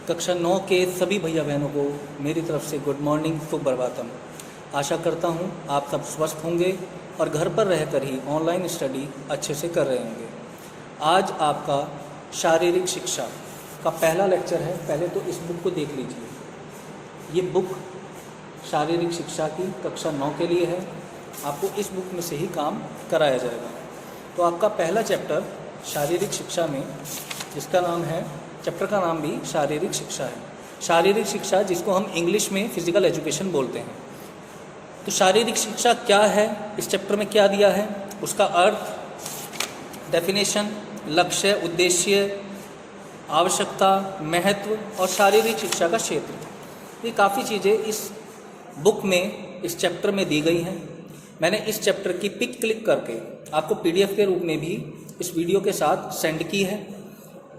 कक्षा 9 के सभी भैया बहनों को मेरी तरफ से गुड मॉर्निंग, सुप्रभातम। आशा करता हूँ आप सब स्वस्थ होंगे और घर पर रहकर ही ऑनलाइन स्टडी अच्छे से कर रहे होंगे। आज आपका शारीरिक शिक्षा का पहला लेक्चर है। पहले तो इस बुक को देख लीजिए। ये बुक शारीरिक शिक्षा की कक्षा 9 के लिए है। आपको इस बुक में से ही काम कराया जाएगा। तो आपका पहला चैप्टर शारीरिक शिक्षा में, जिसका नाम है, चैप्टर का नाम भी शारीरिक शिक्षा है। शारीरिक शिक्षा, जिसको हम इंग्लिश में फिजिकल एजुकेशन बोलते हैं। तो शारीरिक शिक्षा क्या है, इस चैप्टर में क्या दिया है, उसका अर्थ, डेफिनेशन, लक्ष्य, उद्देश्य, आवश्यकता, महत्व और शारीरिक शिक्षा का क्षेत्र, ये काफ़ी चीज़ें इस बुक में, इस चैप्टर में दी गई हैं। मैंने इस चैप्टर की पिक क्लिक करके आपको पीडीएफ के रूप में भी इस वीडियो के साथ सेंड की है।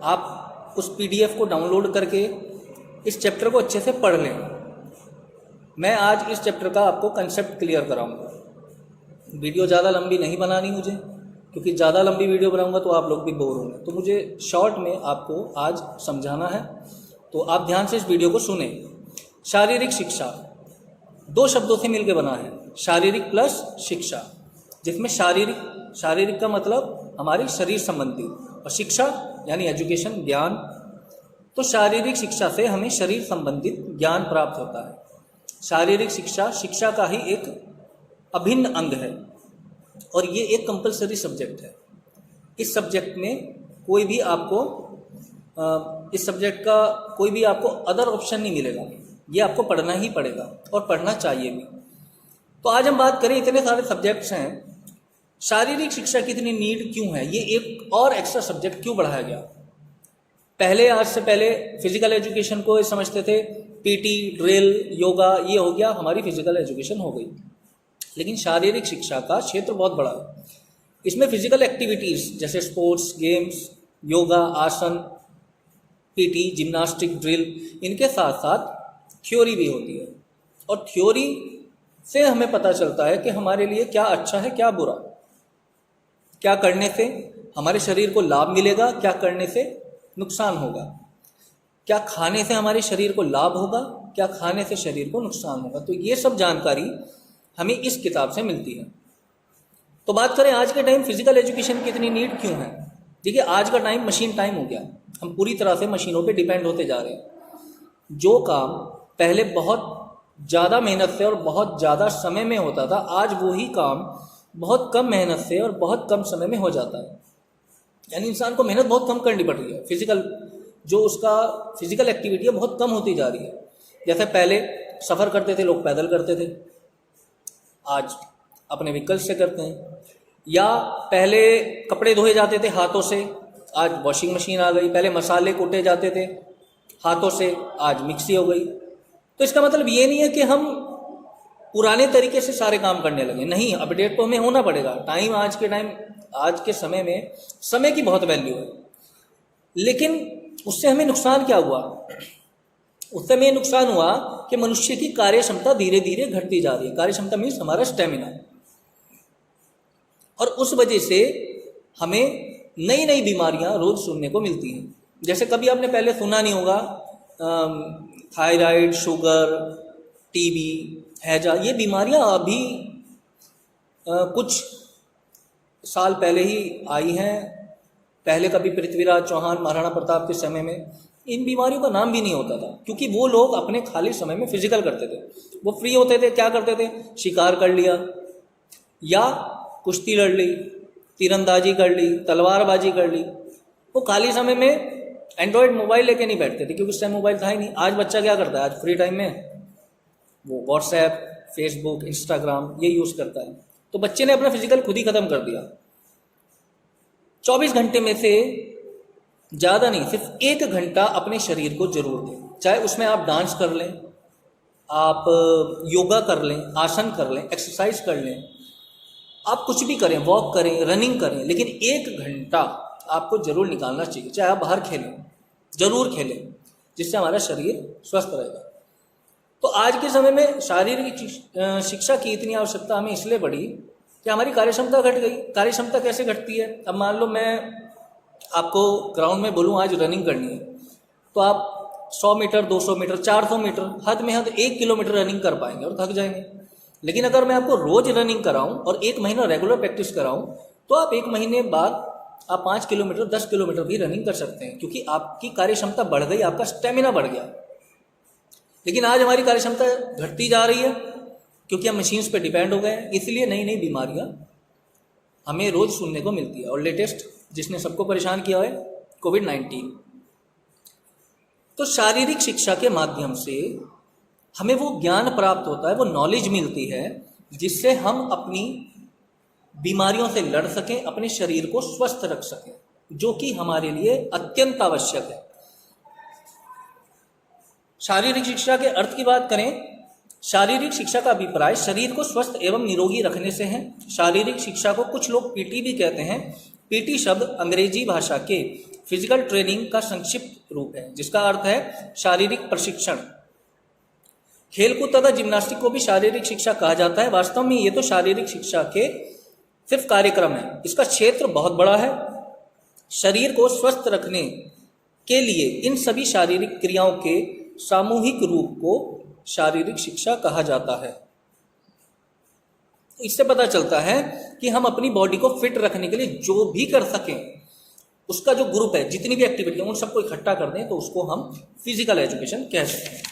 आप उस पीडीएफ को डाउनलोड करके इस चैप्टर को अच्छे से पढ़ लें। मैं आज इस चैप्टर का आपको कंसेप्ट क्लियर कराऊंगा। वीडियो ज़्यादा लंबी नहीं बनानी मुझे, क्योंकि ज़्यादा लंबी वीडियो बनाऊंगा तो आप लोग भी बोर होंगे। तो मुझे शॉर्ट में आपको आज समझाना है, तो आप ध्यान से इस वीडियो को सुने। शारीरिक शिक्षा दो शब्दों से मिलकर बना है, शारीरिक प्लस शिक्षा, जिसमें शारीरिक का मतलब हमारी शरीर संबंधी, और शिक्षा यानी एजुकेशन, ज्ञान। तो शारीरिक शिक्षा से हमें शरीर संबंधित ज्ञान प्राप्त होता है। शारीरिक शिक्षा का ही एक अभिन्न अंग है और ये एक कंपलसरी सब्जेक्ट है। इस सब्जेक्ट में कोई भी आपको इस सब्जेक्ट का कोई भी आपको अदर ऑप्शन नहीं मिलेगा। ये आपको पढ़ना ही पड़ेगा और पढ़ना चाहिए भी। तो आज हम बात करें, इतने सारे सब्जेक्ट्स हैं, शारीरिक शिक्षा की इतनी नीड क्यों है, ये एक और एक्स्ट्रा सब्जेक्ट क्यों बढ़ाया गया। आज से पहले फिजिकल एजुकेशन को समझते थे, पीटी, ड्रिल, योगा, ये हो गया, हमारी फिजिकल एजुकेशन हो गई। लेकिन शारीरिक शिक्षा का क्षेत्र बहुत बड़ा है। इसमें फिजिकल एक्टिविटीज़ जैसे स्पोर्ट्स, गेम्स, योगा, आसन, पीटी, जिम्नास्टिक, ड्रिल, इनके साथ साथ थ्योरी भी होती है। और थ्योरी से हमें पता चलता है कि हमारे लिए क्या अच्छा है, क्या बुरा, क्या करने से हमारे शरीर को लाभ मिलेगा, क्या करने से नुकसान होगा, क्या खाने से हमारे शरीर को लाभ होगा, क्या खाने से शरीर को नुकसान होगा। तो ये सब जानकारी हमें इस किताब से मिलती है। तो बात करें आज के टाइम फिजिकल एजुकेशन की इतनी नीड क्यों है। देखिए, आज का टाइम मशीन टाइम हो गया। हम पूरी तरह से मशीनों पे डिपेंड होते जा रहे हैं। जो काम पहले बहुत ज़्यादा मेहनत से और बहुत ज़्यादा समय में होता था, आज वही काम बहुत कम मेहनत से और बहुत कम समय में हो जाता है। यानी इंसान को मेहनत बहुत कम करनी पड़ रही है। फिजिकल एक्टिविटी है बहुत कम होती जा रही है। जैसे पहले सफ़र करते थे लोग, पैदल करते थे, आज अपने व्हीकल से करते हैं। या पहले कपड़े धोए जाते थे हाथों से, आज वॉशिंग मशीन आ गई। पहले मसाले कूटे जाते थे हाथों से, आज मिक्सी हो गई। तो इसका मतलब ये नहीं है कि हम पुराने तरीके से सारे काम करने लगे, नहीं, अपडेट तो हमें होना पड़ेगा। आज के समय में समय की बहुत वैल्यू है। लेकिन उससे हमें नुकसान क्या हुआ, उससे हमें नुकसान हुआ कि मनुष्य की कार्य क्षमता धीरे धीरे घटती जा रही है। कार्य क्षमता मीन्स हमारा स्टेमिना। और उस वजह से हमें नई नई बीमारियां रोज सुनने को मिलती हैं। जैसे कभी आपने पहले सुना नहीं होगा, थायराइड, शुगर, टीबी, हैजा, ये बीमारियां अभी कुछ साल पहले ही आई हैं। पहले कभी पृथ्वीराज चौहान, महाराणा प्रताप के समय में इन बीमारियों का नाम भी नहीं होता था, क्योंकि वो लोग अपने खाली समय में फिजिकल करते थे। वो फ्री होते थे, क्या करते थे, शिकार कर लिया, या कुश्ती लड़ ली, तीरंदाजी कर ली, तलवारबाजी कर ली। वो खाली समय में एंड्रॉयड मोबाइल लेके नहीं बैठते थे, क्योंकि उस टाइम मोबाइल था ही नहीं। आज बच्चा क्या करता है, आज फ्री टाइम में वो व्हाट्सएप, फेसबुक, इंस्टाग्राम ये यूज़ करता है। तो बच्चे ने अपना फिजिकल खुद ही ख़त्म कर दिया। 24 घंटे में से ज़्यादा नहीं, सिर्फ 1 घंटा अपने शरीर को जरूर दें। चाहे उसमें आप डांस कर लें, आप योगा कर लें, आसन कर लें, एक्सरसाइज कर लें, आप कुछ भी करें, वॉक करें, रनिंग करें, लेकिन 1 घंटा आपको जरूर निकालना चाहिए। चाहे आप बाहर खेलें, जरूर खेलें, जिससे हमारा शरीर स्वस्थ रहेगा। तो आज के समय में शारीरिक शिक्षा की इतनी आवश्यकता हमें इसलिए पड़ी कि हमारी कार्यक्षमता घट गई। कार्यक्षमता कैसे घटती है, अब मान लो मैं आपको ग्राउंड में बोलूँ आज रनिंग करनी है, तो आप 100 मीटर, 200 मीटर, 400 मीटर, हद में हद 1 किलोमीटर रनिंग कर पाएंगे और थक जाएंगे। लेकिन अगर मैं आपको रोज रनिंग कराऊं और 1 महीना रेगुलर प्रैक्टिस कराऊं तो आप 1 महीने बाद आप 5 किलोमीटर, 10 किलोमीटर भी रनिंग कर सकते हैं, क्योंकि आपकी कार्य क्षमता बढ़ गई, आपका स्टेमिना बढ़ गया। लेकिन आज हमारी कार्य क्षमता घटती जा रही है क्योंकि हम मशीन्स पे डिपेंड हो गए हैं, इसलिए नई नई बीमारियां हमें रोज सुनने को मिलती है। और लेटेस्ट जिसने सबको परेशान किया है, कोविड-19। तो शारीरिक शिक्षा के माध्यम से हमें वो ज्ञान प्राप्त होता है, वो नॉलेज मिलती है जिससे हम अपनी बीमारियों से लड़ सकें, अपने शरीर को स्वस्थ रख सकें, जो कि हमारे लिए अत्यंत आवश्यक है। शारीरिक शिक्षा के अर्थ की बात करें, शारीरिक शिक्षा का अभिप्राय शरीर को स्वस्थ एवं निरोगी रखने से है। शारीरिक शिक्षा को कुछ लोग पीटी भी कहते हैं। पीटी शब्द अंग्रेजी भाषा के फिजिकल ट्रेनिंग का संक्षिप्त रूप है, जिसका अर्थ है शारीरिक प्रशिक्षण। खेलकूद तथा जिम्नास्टिक को भी शारीरिक शिक्षा कहा जाता है। वास्तव में ये तो शारीरिक शिक्षा के सिर्फ कार्यक्रम है, इसका क्षेत्र बहुत बड़ा है। शरीर को स्वस्थ रखने के लिए इन सभी शारीरिक क्रियाओं के सामूहिक रूप को शारीरिक शिक्षा कहा जाता है। इससे पता चलता है कि हम अपनी बॉडी को फिट रखने के लिए जो भी कर सकें, उसका जो ग्रुप है, जितनी भी एक्टिविटी है, उन सबको इकट्ठा कर दें तो उसको हम फिजिकल एजुकेशन कह सकते हैं।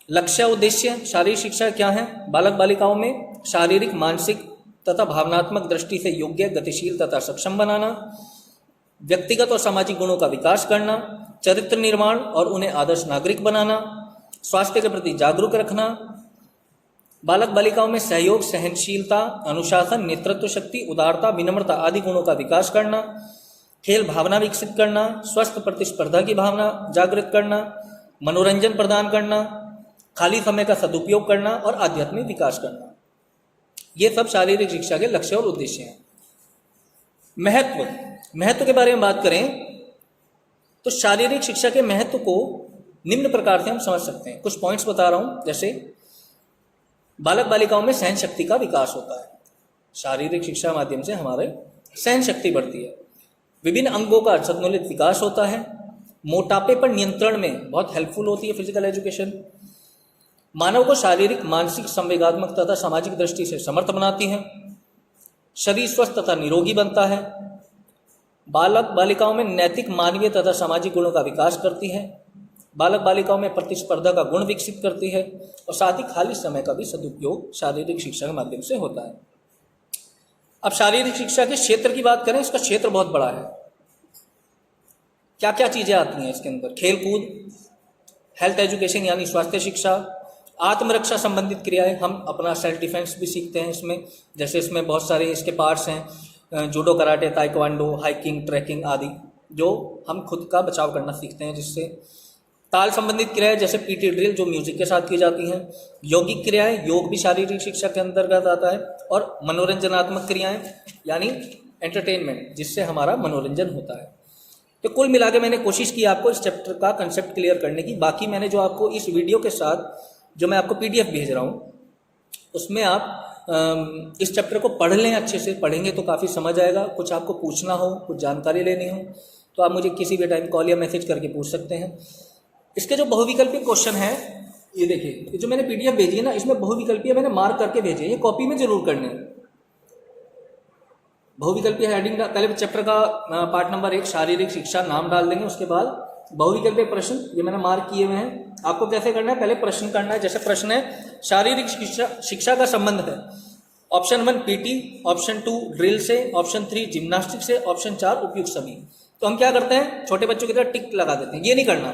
लक्ष्य उद्देश्य शारीरिक शिक्षा क्या है? बालक बालिकाओं में शारीरिक, मानसिक तथा भावनात्मक दृष्टि से योग्य, गतिशील तथा सक्षम बनाना, व्यक्तिगत और सामाजिक गुणों का विकास करना, चरित्र निर्माण और उन्हें आदर्श नागरिक बनाना, स्वास्थ्य के प्रति जागरूक रखना, बालक बालिकाओं में सहयोग, सहनशीलता, अनुशासन, नेतृत्व शक्ति, उदारता, विनम्रता आदि गुणों का विकास करना, खेल भावना विकसित करना, स्वस्थ प्रतिस्पर्धा की भावना जागृत करना, मनोरंजन प्रदान करना, खाली समय का सदुपयोग करना और आध्यात्मिक विकास करना। ये सब शारीरिक शिक्षा के लक्ष्य और उद्देश्य हैं। महत्व के बारे में बात करें तो शारीरिक शिक्षा के महत्व को निम्न प्रकार से हम समझ सकते हैं। कुछ पॉइंट्स बता रहा हूं। जैसे बालक बालिकाओं में सहन शक्ति का विकास होता है। शारीरिक शिक्षा माध्यम से हमारे सहन शक्ति बढ़ती है। विभिन्न अंगों का सदनुलित विकास होता है। मोटापे पर नियंत्रण में बहुत हेल्पफुल होती है फिजिकल एजुकेशन। मानव को शारीरिक, मानसिक, संवेगात्मक तथा सामाजिक दृष्टि से समर्थ बनाती है। शरीर स्वस्थ तथा निरोगी बनता है। बालक बालिकाओं में नैतिक, मानवीय तथा सामाजिक गुणों का विकास करती है। बालक बालिकाओं में प्रतिस्पर्धा का गुण विकसित करती है और साथ ही खाली समय का भी सदुपयोग शारीरिक शिक्षा के माध्यम से होता है। अब शारीरिक शिक्षा के क्षेत्र की बात करें, इसका क्षेत्र बहुत बड़ा है। क्या क्या चीजें आती हैं इसके अंदर? खेलकूद, हेल्थ एजुकेशन यानी स्वास्थ्य शिक्षा, आत्मरक्षा संबंधित क्रियाएं, हम अपना सेल्फ डिफेंस भी सीखते हैं इसमें। जैसे इसमें बहुत सारे इसके पार्ट्स हैं, judo, karate, taekwondo, hiking, trekking आदि, जो हम खुद का बचाव करना सीखते हैं। जिससे ताल संबंधित क्रियाएं जैसे पीटी ड्रिल जो म्यूजिक के साथ की जाती हैं। यौगिक क्रियाएं, योग भी शारीरिक शिक्षा के अंतर्गत आता है। और मनोरंजनात्मक क्रियाएं यानी एंटरटेनमेंट, जिससे हमारा मनोरंजन होता है। तो कुल मिला के मैंने कोशिश की आपको इस चैप्टर का कंसेप्ट क्लियर करने की। बाकी मैंने जो आपको इस वीडियो के साथ जो मैं आपको पीडीएफ भेज रहा हूँ, उसमें आप इस चैप्टर को पढ़ लें। अच्छे से पढ़ेंगे तो काफ़ी समझ आएगा। कुछ आपको पूछना हो, कुछ जानकारी लेनी हो तो आप मुझे किसी भी टाइम कॉल या मैसेज करके पूछ सकते हैं। इसके जो बहुविकल्पीय क्वेश्चन है, ये देखिए, ये जो मैंने पीडीएफ भेजी है ना, इसमें बहुविकल्पीय मैंने मार्क करके भेजे, ये कॉपी में जरूर करने हैं। बहुविकल्पीय हेडिंग का पहले चैप्टर का पार्ट नंबर 1 शारीरिक शिक्षा नाम डाल देंगे। उसके बाद बहुविकल्पीय प्रश्न, ये मैंने मार्क किए हुए हैं। आपको कैसे करना है? पहले प्रश्न करना है। जैसे प्रश्न है, शारीरिक शिक्षा का संबंध है ऑप्शन 1 पीटी, ऑप्शन 2 ड्रिल से, ऑप्शन 3 जिम्नास्टिक से, ऑप्शन 4 उपयुक्त सभी। तो हम क्या करते हैं, छोटे बच्चों की तरह टिक लगा देते हैं। ये नहीं करना।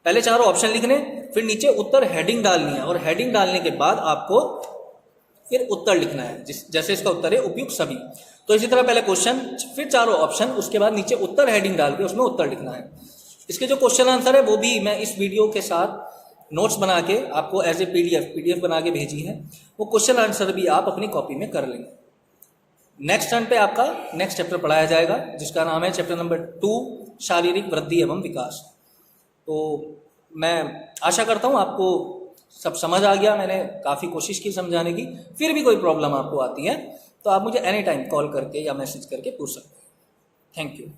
पहले चारों ऑप्शन लिखने, फिर नीचे उत्तर हेडिंग डालनी है और हेडिंग डालने के बाद आपको फिर उत्तर लिखना है। जैसे इसका उत्तर है उपयुक्त सभी, तो इसी तरह पहले क्वेश्चन, फिर चारों ऑप्शन, उसके बाद नीचे उत्तर हेडिंग डाल के उसमें उत्तर लिखना है। इसके जो क्वेश्चन आंसर है वो भी मैं इस वीडियो के साथ नोट्स बना के आपको एज ए पीडीएफ बना के भेजी है। वो क्वेश्चन आंसर भी आप अपनी कॉपी में कर लेंगे। नेक्स्ट टर्न पे आपका नेक्स्ट चैप्टर पढ़ाया जाएगा, जिसका नाम है चैप्टर नंबर 2 शारीरिक वृद्धि एवं विकास। तो मैं आशा करता हूँ आपको सब समझ आ गया। मैंने काफ़ी कोशिश की समझाने की। फिर भी कोई प्रॉब्लम आपको आती है तो आप मुझे एनी टाइम कॉल करके या मैसेज करके पूछ सकते हैं। Thank you.